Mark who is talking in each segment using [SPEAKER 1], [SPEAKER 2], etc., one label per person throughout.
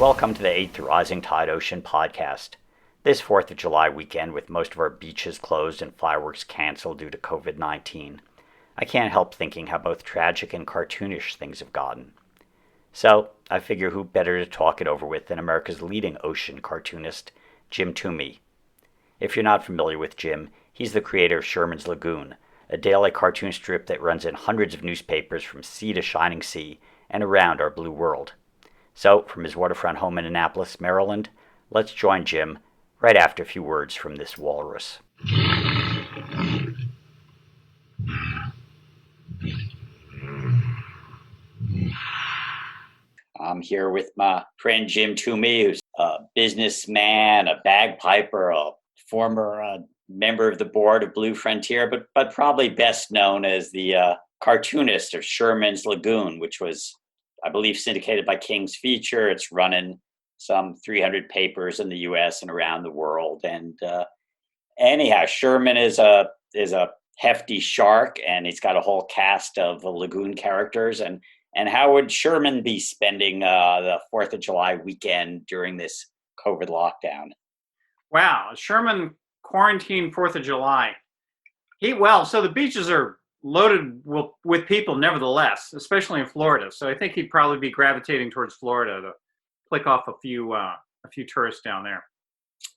[SPEAKER 1] Welcome to the 8th Rising Tide Ocean podcast. This 4th of July weekend, with most of our beaches closed and fireworks canceled due to COVID-19, I can't help thinking how both tragic and cartoonish things have gotten. So, I figure who better to talk it over with than America's leading ocean cartoonist, Jim Toomey. If you're not familiar with Jim, he's the creator of Sherman's Lagoon, a daily cartoon strip that runs in hundreds of newspapers from sea to shining sea and around our blue world. So, from his waterfront home in Annapolis, Maryland, let's join Jim right after a few words from this walrus. I'm here with my friend Jim Toomey, who's a businessman, a bagpiper, a former member of the board of Blue Frontier, but probably best known as the cartoonist of Sherman's Lagoon, which was, I believe, syndicated by King's Feature. It's running some 300 papers in the U.S. and around the world. And anyhow, Sherman is a hefty shark, and he's got a whole cast of Lagoon characters. And how would Sherman be spending the 4th of July weekend during this COVID lockdown?
[SPEAKER 2] Wow, Sherman quarantined 4th of July. So the beaches are loaded with people nevertheless, especially in Florida. So I think he'd probably be gravitating towards Florida to click off a few tourists down there.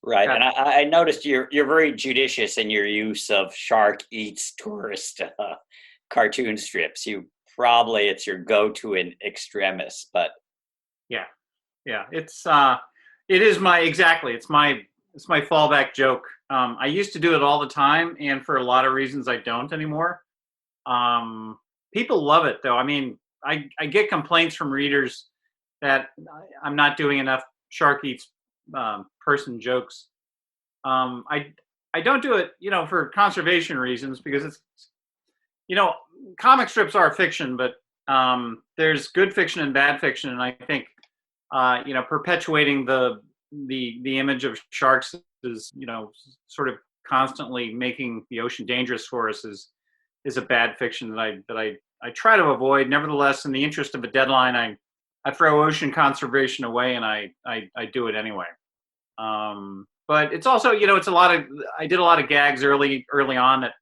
[SPEAKER 1] Right, and I noticed you're very judicious in your use of Shark Eats tourist cartoon strips. It's your go-to in extremis, but
[SPEAKER 2] yeah, it's my fallback joke. I used to do it all the time, and for a lot of reasons, I don't anymore. People love it, though. I mean, I get complaints from readers that I'm not doing enough Shark Eats person jokes. I don't do it, for conservation reasons, because it's, comic strips are fiction, but there's good fiction and bad fiction, and I think perpetuating the image of sharks is, sort of constantly making the ocean dangerous for us is a bad fiction that I try to avoid. Nevertheless, in the interest of a deadline, I throw ocean conservation away, and I do it anyway. But it's also, I did a lot of gags early on that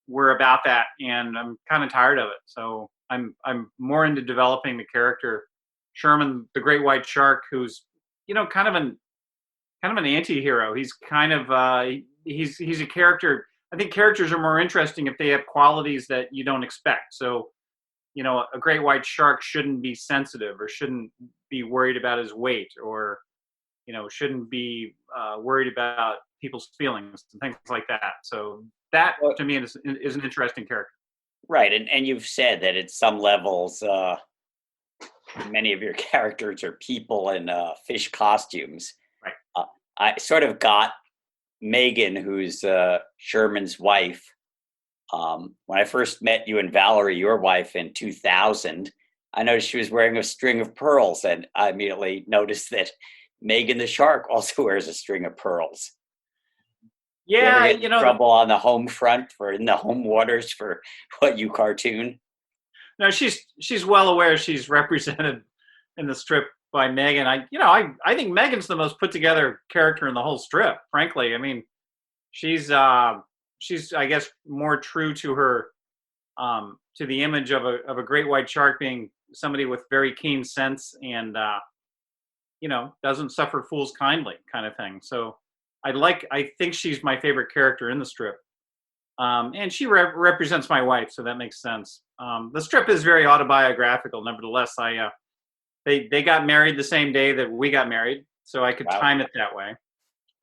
[SPEAKER 2] were about that, and I'm kind of tired of it. So I'm more into developing the character Sherman, the great white shark, who's, kind of an anti-hero. He's kind of he's a character. I think characters are more interesting if they have qualities that you don't expect. So, a great white shark shouldn't be sensitive, or shouldn't be worried about his weight, or, shouldn't be worried about people's feelings and things like that. So that, to me, is an interesting character.
[SPEAKER 1] Right, and you've said that at some levels, many of your characters are people in fish costumes.
[SPEAKER 2] Right.
[SPEAKER 1] I sort of got Megan, who's Sherman's wife. When I first met you and Valerie, your wife, in 2000, I noticed she was wearing a string of pearls, and I immediately noticed that Megan the shark also wears a string of pearls.
[SPEAKER 2] Yeah,
[SPEAKER 1] you ever get in trouble on the home front in the home waters for what you cartoon?
[SPEAKER 2] No, she's well aware she's represented in the strip by Megan. I think Megan's the most put together character in the whole strip, frankly. I mean, she's I guess more true to her to the image of a great white shark being somebody with very keen sense and doesn't suffer fools kindly, kind of thing. So I think she's my favorite character in the strip. And she represents my wife, so that makes sense. The strip is very autobiographical. Nevertheless, they got married the same day that we got married, so I could time it that way.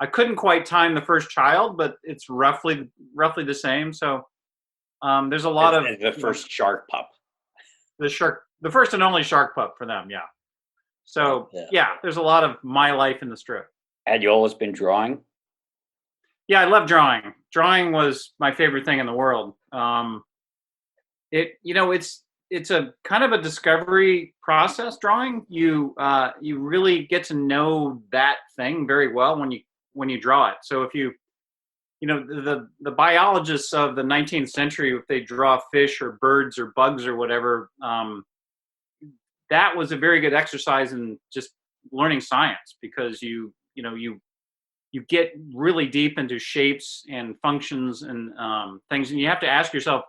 [SPEAKER 2] I couldn't quite time the first child, but it's roughly the same. So there's a lot of
[SPEAKER 1] the first shark pup.
[SPEAKER 2] The first and only shark pup for them, yeah. So yeah, there's a lot of my life in the strip.
[SPEAKER 1] Had you always been drawing?
[SPEAKER 2] Yeah, I love drawing. Drawing was my favorite thing in the world. It's a kind of a discovery process. Drawing, you really get to know that thing very well when you draw it. So if the biologists of the 19th century, if they draw fish or birds or bugs or whatever, that was a very good exercise in just learning science, because you get really deep into shapes and functions and things, and you have to ask yourself,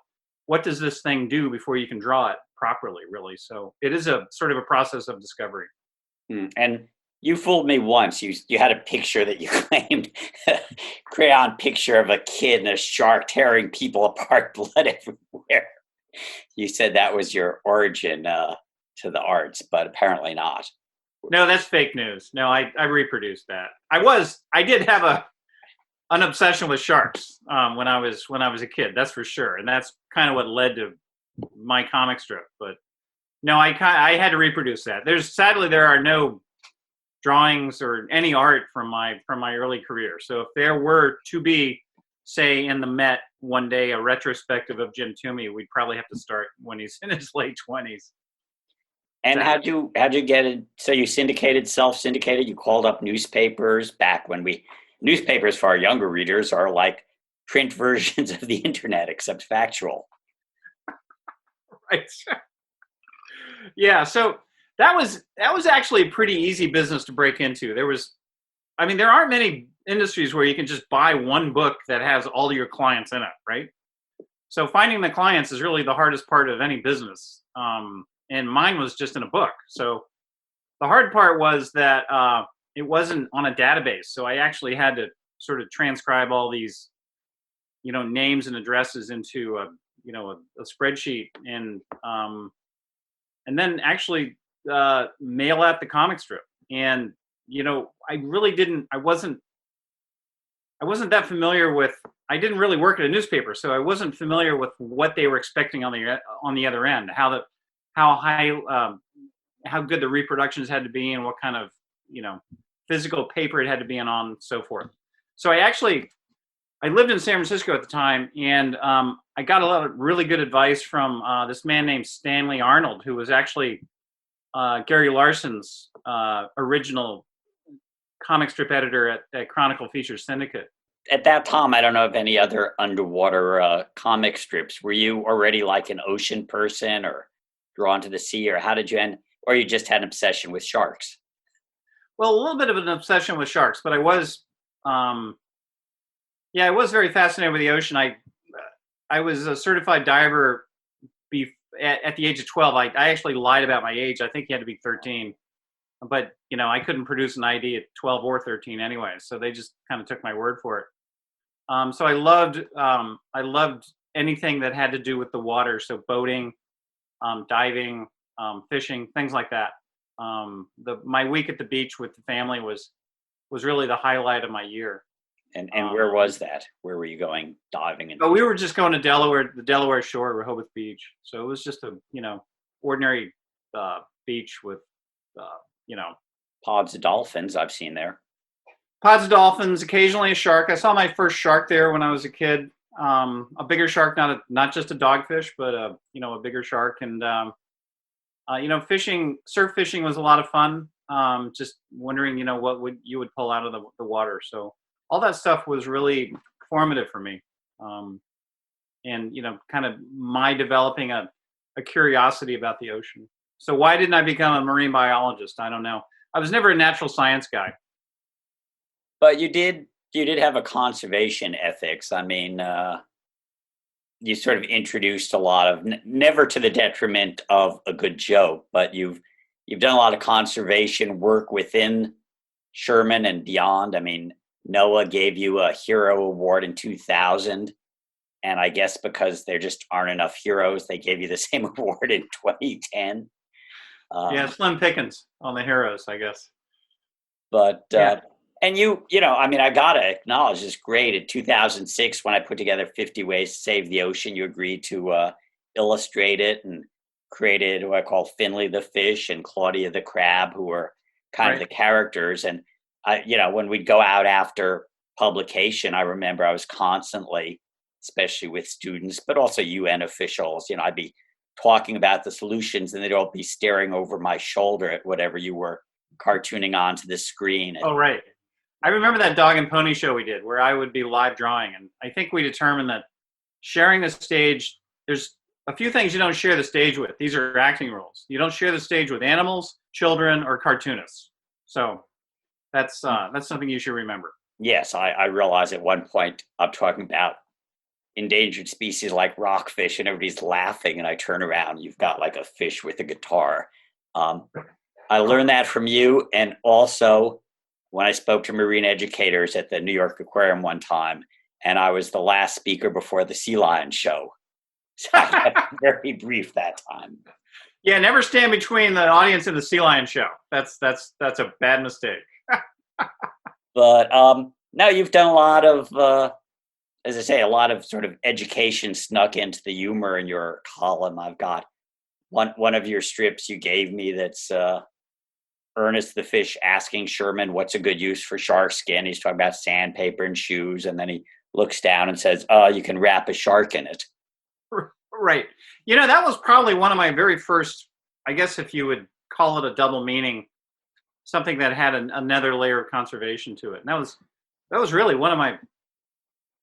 [SPEAKER 2] what does this thing do before you can draw it properly, really. So it is a sort of a process of discovery.
[SPEAKER 1] And you fooled me once. You had a picture that you claimed, crayon picture of a kid and a shark tearing people apart, blood everywhere. You said that was your origin to the arts, but apparently not.
[SPEAKER 2] No, that's fake news. No, I reproduced that. I did have an obsession with sharks when I was a kid. That's for sure, and that's kind of what led to my comic strip. But no, I had to reproduce that. Sadly there are no drawings or any art from my early career. So if there were to be, say, in the Met one day, a retrospective of Jim Toomey, we'd probably have to start when he's in his late 20s.
[SPEAKER 1] And how'd you get it? So you self-syndicated, you called up newspapers back when newspapers for our younger readers are like print versions of the internet, except factual.
[SPEAKER 2] Right. Yeah. So that was actually a pretty easy business to break into. There aren't many industries where you can just buy one book that has all your clients in it, right? So finding the clients is really the hardest part of any business. And mine was just in a book. So the hard part was that it wasn't on a database. So I actually had to sort of transcribe all these, names and addresses into a spreadsheet, and then actually mail out the comic strip. And I wasn't that familiar with. I didn't really work at a newspaper, so I wasn't familiar with what they were expecting on the other end. How high, how good the reproductions had to be, and what kind of physical paper it had to be on, and so forth. So I lived in San Francisco at the time, and I got a lot of really good advice from this man named Stanley Arnold, who was actually Gary Larson's original comic strip editor at Chronicle Features Syndicate.
[SPEAKER 1] At that time, I don't know of any other underwater comic strips. Were you already like an ocean person, or drawn to the sea, or how did you end? Or you just had an obsession with sharks?
[SPEAKER 2] Well, a little bit of an obsession with sharks, but I was very fascinated with the ocean. I was a certified diver at the age of 12. I actually lied about my age. I think you had to be 13, but I couldn't produce an ID at 12 or 13 anyway, so they just kind of took my word for it. So I loved anything that had to do with the water, so boating, diving, fishing, things like that. My week at the beach with the family was really the highlight of my year.
[SPEAKER 1] And where was that? Where were you going diving?
[SPEAKER 2] We were just going to Delaware, the Delaware shore, Rehoboth Beach. So it was just a ordinary beach with
[SPEAKER 1] pods of dolphins I've seen there.
[SPEAKER 2] Pods of dolphins, occasionally a shark. I saw my first shark there when I was a kid. A bigger shark, not just a dogfish, but a bigger shark. And surf fishing was a lot of fun. Just wondering, what you would pull out of the water. So all that stuff was really formative for me. And kind of my developing a curiosity about the ocean. So why didn't I become a marine biologist? I don't know. I was never a natural science guy.
[SPEAKER 1] But you did have a conservation ethics. I mean, you sort of introduced a lot of, never to the detriment of a good joke, but you've done a lot of conservation work within Sherman and beyond. I mean, NOAA gave you a hero award in 2000, and I guess because there just aren't enough heroes, they gave you the same award in 2010.
[SPEAKER 2] Slim pickings on the heroes, I guess.
[SPEAKER 1] But and I gotta acknowledge, it's great. In 2006, when I put together 50 Ways to Save the Ocean, you agreed to illustrate it and created who I call Finley the fish and Claudia the crab, who were kind of the characters. And when we'd go out after publication, I remember I was constantly, especially with students, but also UN officials, I'd be talking about the solutions, and they'd all be staring over my shoulder at whatever you were cartooning onto the screen.
[SPEAKER 2] Oh, right. I remember that dog and pony show we did where I would be live drawing. And I think we determined that sharing the stage, there's a few things you don't share the stage with. These are acting roles. You don't share the stage with animals, children, or cartoonists. So that's something you should remember.
[SPEAKER 1] Yes, I realize at one point I'm talking about endangered species like rockfish, and everybody's laughing, and I turn around, you've got like a fish with a guitar. Um, I learned that from you, and also when I spoke to marine educators at the New York Aquarium one time, and I was the last speaker before the sea lion show. So I kept it very brief that time.
[SPEAKER 2] Yeah, never stand between the audience and the sea lion show. That's a bad mistake.
[SPEAKER 1] But now you've done a lot of, as I say, a lot of sort of education snuck into the humor in your column. I've got one of your strips you gave me that's Ernest the fish asking Sherman what's a good use for shark skin. He's talking about sandpaper and shoes, and then he looks down and says, "Oh, you can wrap a shark in it."
[SPEAKER 2] Right. That was probably one of my very first, I guess if you would call it a double meaning, something that had another layer of conservation to it. And that was really one of my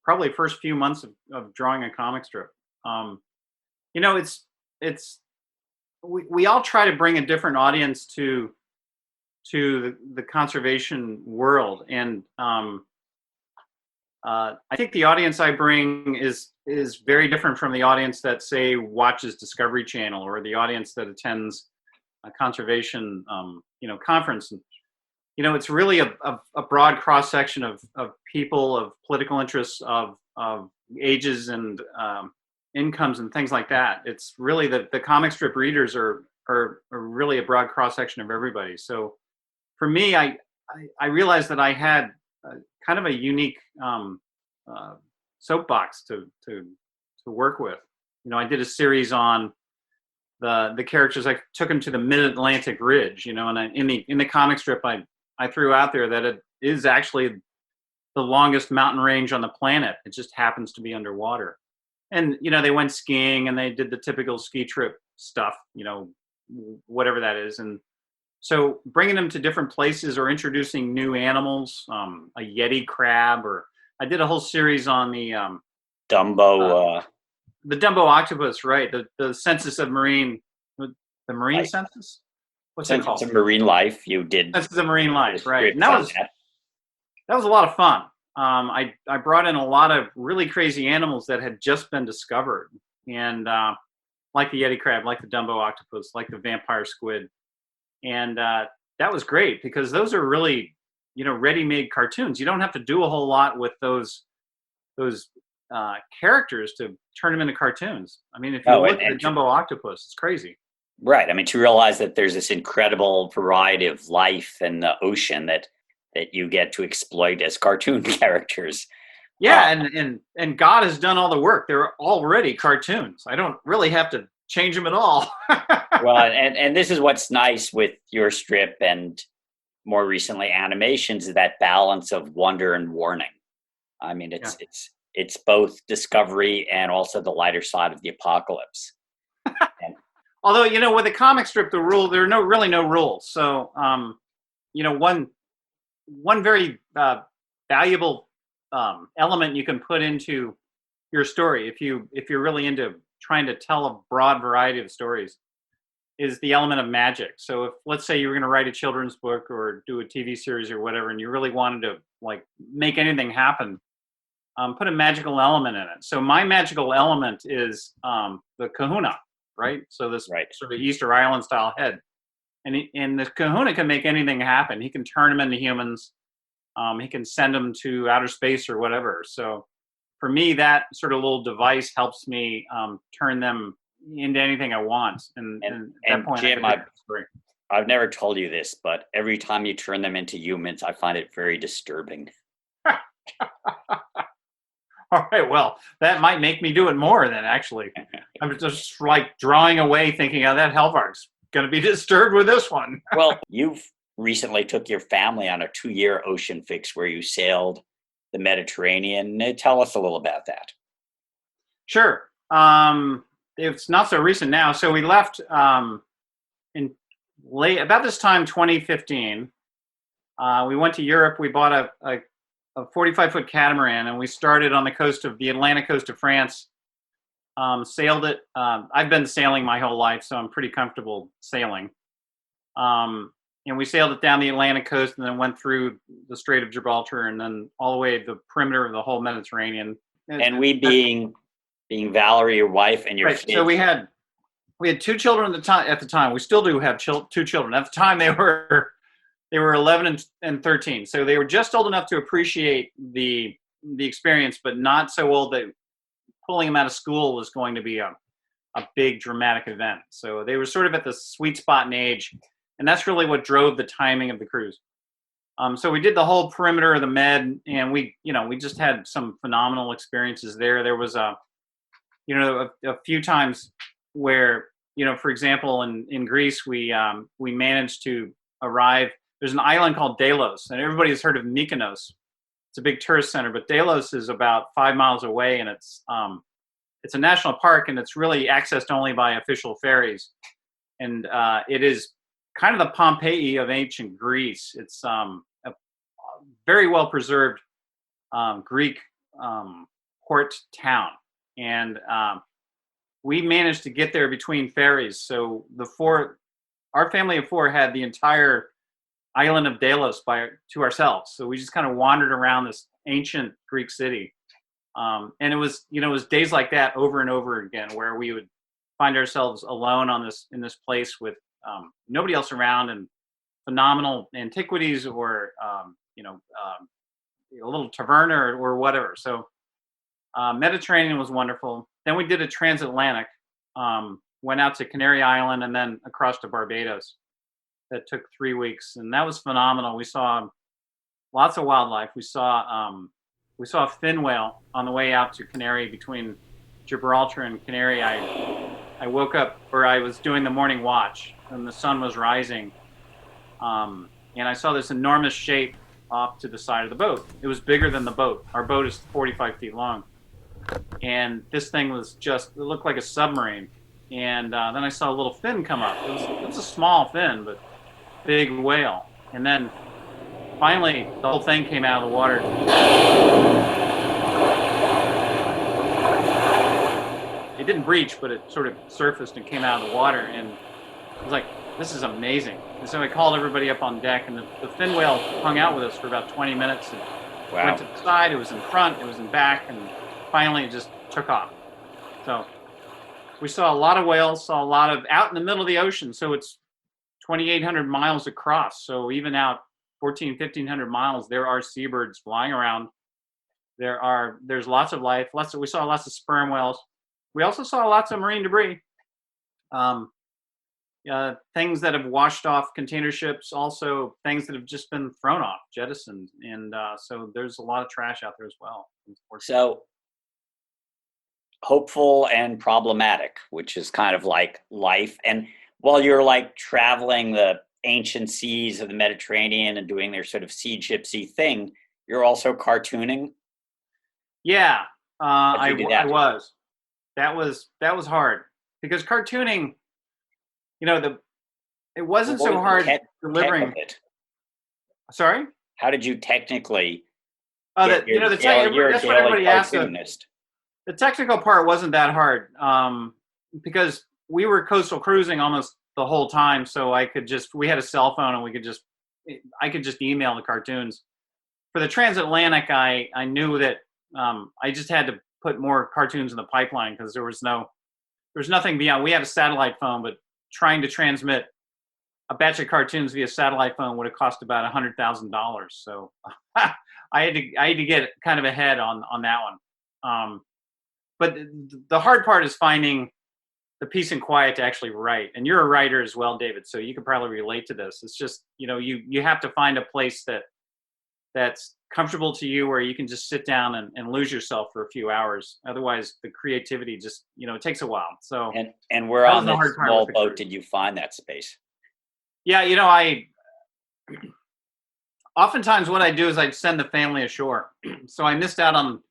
[SPEAKER 2] probably first few months of drawing a comic strip. It's we all try to bring a different audience to the conservation world, and I think the audience I bring is very different from the audience that, say, watches Discovery Channel, or the audience that attends a conservation conference. And, it's really a broad cross section of people, of political interests, of ages and incomes and things like that. It's really the comic strip readers are really a broad cross section of everybody. So for me, I realized that I had kind of a unique soapbox to work with. I did a series on the characters. I took them to the Mid-Atlantic Ridge, and in the comic strip, I threw out there that it is actually the longest mountain range on the planet. It just happens to be underwater. And they went skiing, and they did the typical ski trip stuff, whatever that is. And so bringing them to different places or introducing new animals, a Yeti crab, or I did a whole series on the
[SPEAKER 1] Dumbo.
[SPEAKER 2] The Dumbo octopus, right? The census of marine, the marine
[SPEAKER 1] Life.
[SPEAKER 2] Census. What's it called?
[SPEAKER 1] Census of Marine Life. You did
[SPEAKER 2] Census of Marine Life, right? And
[SPEAKER 1] that
[SPEAKER 2] was a lot of fun. I brought in a lot of really crazy animals that had just been discovered, and like the Yeti crab, like the Dumbo octopus, like the vampire squid. And that was great because those are really, ready-made cartoons. You don't have to do a whole lot with those characters to turn them into cartoons. I mean, if you look at the Dumbo octopus, it's crazy.
[SPEAKER 1] Right. I mean, to realize that there's this incredible variety of life in the ocean that you get to exploit as cartoon characters.
[SPEAKER 2] Yeah, and God has done all the work. They're already cartoons. I don't really have to change them at all.
[SPEAKER 1] Well, and this is what's nice with your strip and more recently animations, is that balance of wonder and warning. I mean, it's both discovery and also the lighter side of the apocalypse.
[SPEAKER 2] Although, with a comic strip, there are really no rules. So, one very valuable element you can put into your story, if you're really into trying to tell a broad variety of stories, is the element of magic. So if, let's say, you were going to write a children's book or do a TV series or whatever, and you really wanted to make anything happen, put a magical element in it. So my magical element is the kahuna, right? So this sort of Easter Island style head. And the kahuna can make anything happen. He can turn them into humans. He can send them to outer space or whatever. So for me, that sort of little device helps me turn them into anything I want. And at that point,
[SPEAKER 1] Jim, I've never told you this, but every time you turn them into humans, I find it very disturbing.
[SPEAKER 2] All right, well, that might make me do it more then, actually. I'm just drawing away thinking, that Helvark's going to be disturbed with this one.
[SPEAKER 1] Well, you've recently took your family on a 2-year ocean fix where you sailed the Mediterranean. Tell us a little about that.
[SPEAKER 2] Sure. It's not so recent now. So we left in about this time, 2015. We went to Europe. We bought a 45-foot catamaran, and we started on the Atlantic coast of France, sailed it. I've been sailing my whole life, so I'm pretty comfortable sailing. And we sailed it down the Atlantic coast and then went through the Strait of Gibraltar and then all the way to the perimeter of the whole Mediterranean.
[SPEAKER 1] And we being Valerie, your wife, and your
[SPEAKER 2] Right.
[SPEAKER 1] kids.
[SPEAKER 2] So we had 2 children at the time. We still do have 2 children. At the time, they were 11 and 13. So they were just old enough to appreciate the experience, but not so old that pulling them out of school was going to be a big dramatic event. So they were sort of at the sweet spot in age, and that's really what drove the timing of the cruise. So we did the whole perimeter of the Med, and we just had some phenomenal experiences there. There was a few times where, for example, in Greece, we managed to arrive. There's an island called Delos, and everybody has heard of Mykonos. It's a big tourist center, but Delos is about 5 miles away, and it's a national park, and it's really accessed only by official ferries. And it is kind of the Pompeii of ancient Greece. It's a very well preserved Greek port town, and we managed to get there between ferries. So our family of 4 had the entire island of Delos to ourselves. So we just kind of wandered around this ancient Greek city. And it was days like that over and over again where we would find ourselves alone in this place with nobody else around, and phenomenal antiquities or a little taverna or whatever. So Mediterranean was wonderful. Then we did a transatlantic, went out to Canary Island and then across to Barbados. That took 3 weeks, and that was phenomenal. We saw lots of wildlife. We saw a fin whale on the way out to Canary between Gibraltar and Canary. I woke up, or I was doing the morning watch, and the sun was rising, and I saw this enormous shape off to the side of the boat. It was bigger than the boat. Our boat is 45 feet long, and this thing it looked like a submarine. And then I saw a little fin come up. It was a small fin, but big whale. And then finally, the whole thing came out of the water. It didn't breach, but it sort of surfaced and came out of the water. And I was like, this is amazing. And so I called everybody up on deck, and the fin whale hung out with us for about 20 minutes. And went to the side, it was in front, it was in back, and finally it just took off. So we saw a lot of whales, saw a lot of out in the middle of the ocean. So it's 2,800 miles across. So even out 1,500 miles, there are seabirds flying around. There's lots of life. We saw lots of sperm whales. We also saw lots of marine debris. Things that have washed off container ships, also things that have just been thrown off, jettisoned. And so there's a lot of trash out there as well.
[SPEAKER 1] So hopeful and problematic, which is kind of like life. And while you're like traveling the ancient seas of the Mediterranean and doing their sort of sea gypsy thing, you're also cartooning.
[SPEAKER 2] Yeah, I was. That was hard because cartooning, it wasn't so hard delivering. Sorry?
[SPEAKER 1] How did you technically?
[SPEAKER 2] That's what everybody asks. The technical part wasn't that hard because we were coastal cruising almost the whole time. So we had a cell phone and I could just email the cartoons. For the transatlantic, I knew that I just had to put more cartoons in the pipeline because there was nothing beyond. We had a satellite phone, but trying to transmit a batch of cartoons via satellite phone would have cost about $100,000. So I had to get kind of ahead on that one. But the hard part is finding the peace and quiet to actually write. And you're a writer as well, David, so you can probably relate to this. It's just, you have to find a place that's comfortable to you where you can just sit down and lose yourself for a few hours. Otherwise, the creativity just, it takes a while. So
[SPEAKER 1] and where on this small boat did you find that space?
[SPEAKER 2] Yeah, oftentimes what I do is I'd send the family ashore. So I missed out on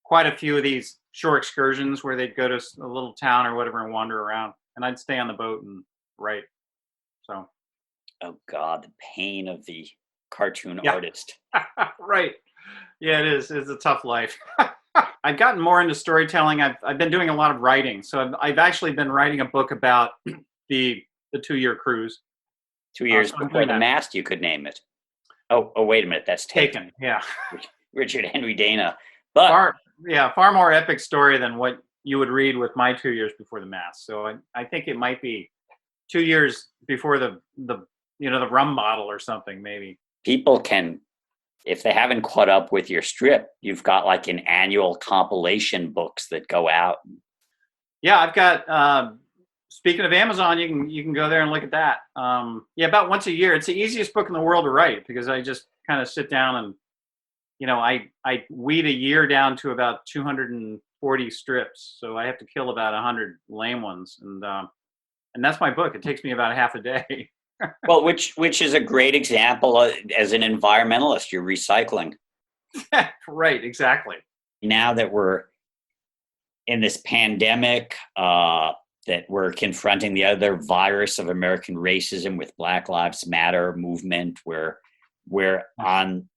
[SPEAKER 2] quite a few of these shore excursions where they'd go to a little town or whatever and wander around, and I'd stay on the boat and write. So,
[SPEAKER 1] oh God, the pain of the cartoon artist.
[SPEAKER 2] Right. Yeah, it is. It's a tough life. I've gotten more into storytelling. I've been doing a lot of writing, so I've actually been writing a book about the 2 year cruise.
[SPEAKER 1] 2 years
[SPEAKER 2] So I'm
[SPEAKER 1] before
[SPEAKER 2] doing
[SPEAKER 1] the
[SPEAKER 2] that.
[SPEAKER 1] mast, you could name it. Oh, wait a minute. That's taken.
[SPEAKER 2] Taken, yeah.
[SPEAKER 1] Richard Henry Dana. But
[SPEAKER 2] Far, yeah, far more epic story than what you would read with my 2 years before the mass. So I think it might be 2 years before the rum bottle or something, maybe.
[SPEAKER 1] people can, if they haven't caught up with your strip, you've got like an annual compilation books that go out.
[SPEAKER 2] Yeah, I've got. Speaking of Amazon, you can go there and look at that. Yeah, about once a year. It's the easiest book in the world to write because I just kind of sit down and I weed a year down to about 240 strips, so I have to kill about 100 lame ones, and that's my book. It takes me about half a day.
[SPEAKER 1] Well, which is a great example as an environmentalist, you're recycling.
[SPEAKER 2] Right, exactly.
[SPEAKER 1] Now that we're in this pandemic, that we're confronting the other virus of American racism with Black Lives Matter movement, where we're on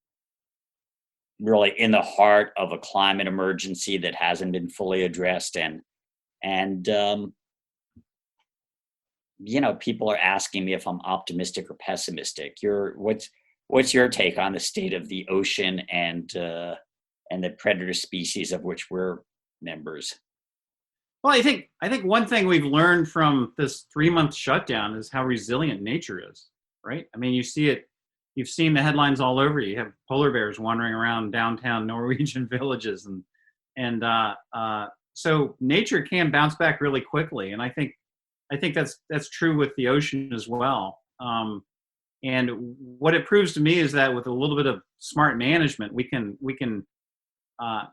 [SPEAKER 1] really in the heart of a climate emergency that hasn't been fully addressed, and people are asking me if I'm optimistic or pessimistic. What's your take on the state of the ocean and the predator species of which we're members?
[SPEAKER 2] Well, I think one thing we've learned from this 3 month shutdown is how resilient nature is. Right? I mean, you see it. You've seen the headlines all over. You have polar bears wandering around downtown Norwegian villages, and so nature can bounce back really quickly. And I think that's true with the ocean as well. And what it proves to me is that with a little bit of smart management, uh,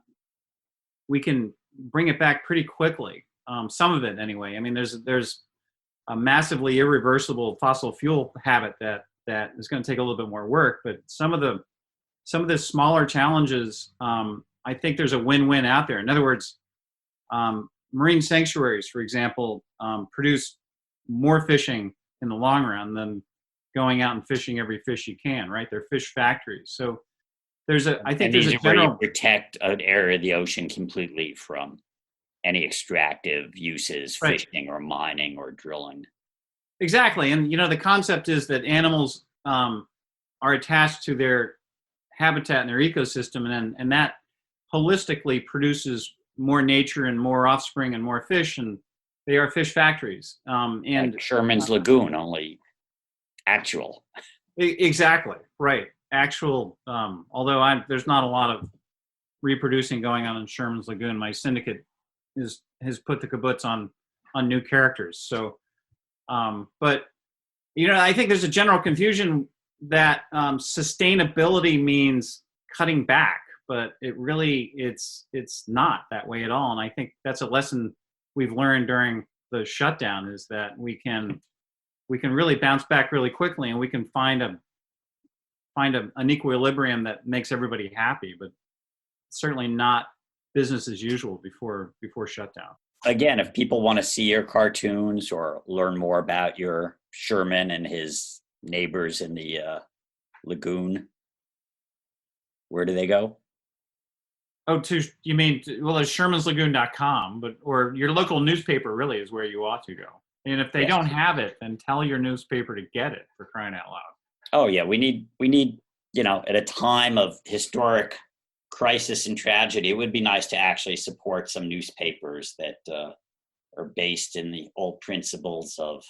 [SPEAKER 2] we can bring it back pretty quickly. Some of it, anyway. I mean, there's a massively irreversible fossil fuel habit that is going to take a little bit more work. But some of the smaller challenges, I think there's a win-win out there. In other words, marine sanctuaries, for example, produce more fishing in the long run than going out and fishing every fish you can. Right? They're fish factories. So I think
[SPEAKER 1] And
[SPEAKER 2] there's
[SPEAKER 1] these
[SPEAKER 2] a
[SPEAKER 1] are where you
[SPEAKER 2] general.
[SPEAKER 1] protect an area of the ocean completely from any extractive uses,
[SPEAKER 2] Right.
[SPEAKER 1] fishing or mining or drilling.
[SPEAKER 2] Exactly, and the concept is that animals are attached to their habitat and their ecosystem, and that holistically produces more nature and more offspring and more fish, and they are fish factories. And
[SPEAKER 1] Like Sherman's Lagoon, only actual.
[SPEAKER 2] exactly right. Actual, although there's not a lot of reproducing going on in Sherman's Lagoon. My syndicate has put the kibbutz on new characters. So, but I think there's a general confusion that sustainability means cutting back, but it's not that way at all. And I think that's a lesson we've learned during the shutdown is that we can really bounce back really quickly, and we can find an equilibrium that makes everybody happy, but certainly not business as usual before shutdown.
[SPEAKER 1] Again, if people want to see your cartoons or learn more about your Sherman and his neighbors in the lagoon, where do they go?
[SPEAKER 2] Oh, you mean, well, it's shermanslagoon.com, or your local newspaper really is where you ought to go. And if they
[SPEAKER 1] Yes.
[SPEAKER 2] don't have it, then tell your newspaper to get it, for crying out loud.
[SPEAKER 1] Oh yeah, we need at a time of historic crisis and tragedy, it would be nice to actually support some newspapers that are based in the old principles of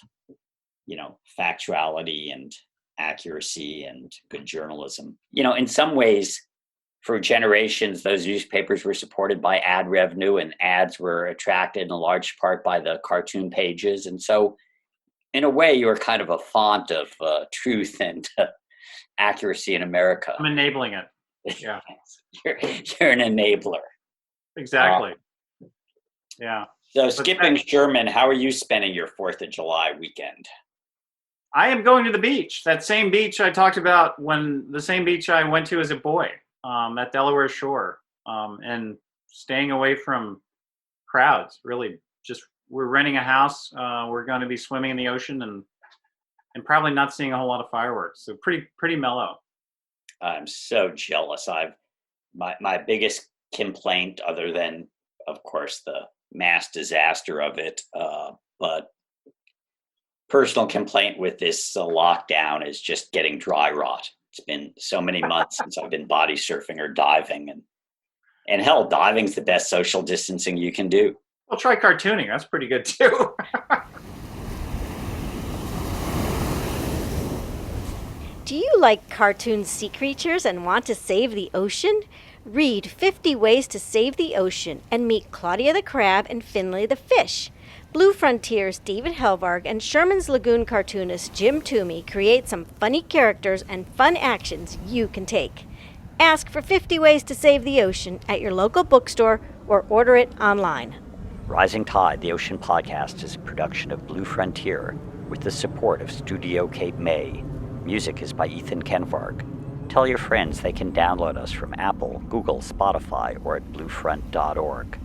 [SPEAKER 1] factuality and accuracy and good journalism. In some ways, for generations, those newspapers were supported by ad revenue, and ads were attracted in large part by the cartoon pages. And so, in a way, you're kind of a font of truth and accuracy in America.
[SPEAKER 2] I'm enabling it. Yeah,
[SPEAKER 1] You're an enabler.
[SPEAKER 2] exactly. Yeah.
[SPEAKER 1] So, skipping Sherman, how are you spending your 4th of July weekend?
[SPEAKER 2] I am going to the beach. That same beach I talked about the same beach I went to as a boy, that Delaware shore, and staying away from crowds. Really, just we're renting a house. We're going to be swimming in the ocean and probably not seeing a whole lot of fireworks. So pretty mellow.
[SPEAKER 1] I'm so jealous. My biggest complaint other than, of course, the mass disaster of it. But personal complaint with this lockdown is just getting dry rot. It's been so many months since I've been body surfing or diving, and hell, diving's the best social distancing you can do.
[SPEAKER 2] Well, try cartooning. That's pretty good too.
[SPEAKER 3] Do you like cartoon sea creatures and want to save the ocean? Read 50 Ways to Save the Ocean and meet Claudia the Crab and Finlay the Fish. Blue Frontier's David Helvarg and Sherman's Lagoon cartoonist Jim Toomey create some funny characters and fun actions you can take. Ask for 50 Ways to Save the Ocean at your local bookstore or order it online.
[SPEAKER 1] Rising Tide, the Ocean Podcast, is a production of Blue Frontier with the support of Studio Cape May. Music is by Ethan Kenvarg. Tell your friends they can download us from Apple, Google, Spotify, or at bluefront.org.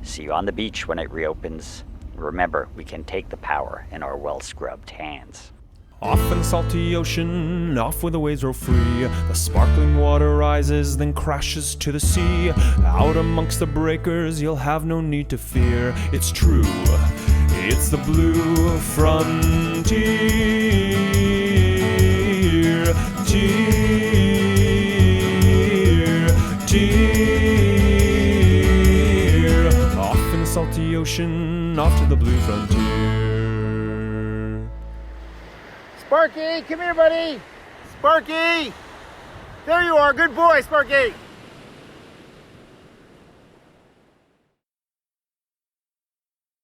[SPEAKER 1] See you on the beach when it reopens. Remember, we can take the power in our well-scrubbed hands.
[SPEAKER 4] Off in the salty ocean, off where the waves roll free. The sparkling water rises, then crashes to the sea. Out amongst the breakers, you'll have no need to fear. It's true, it's the blue frontier. Off in the salty ocean, off to the blue frontier.
[SPEAKER 5] Sparky, come here, buddy. Sparky! There you are, good boy, Sparky.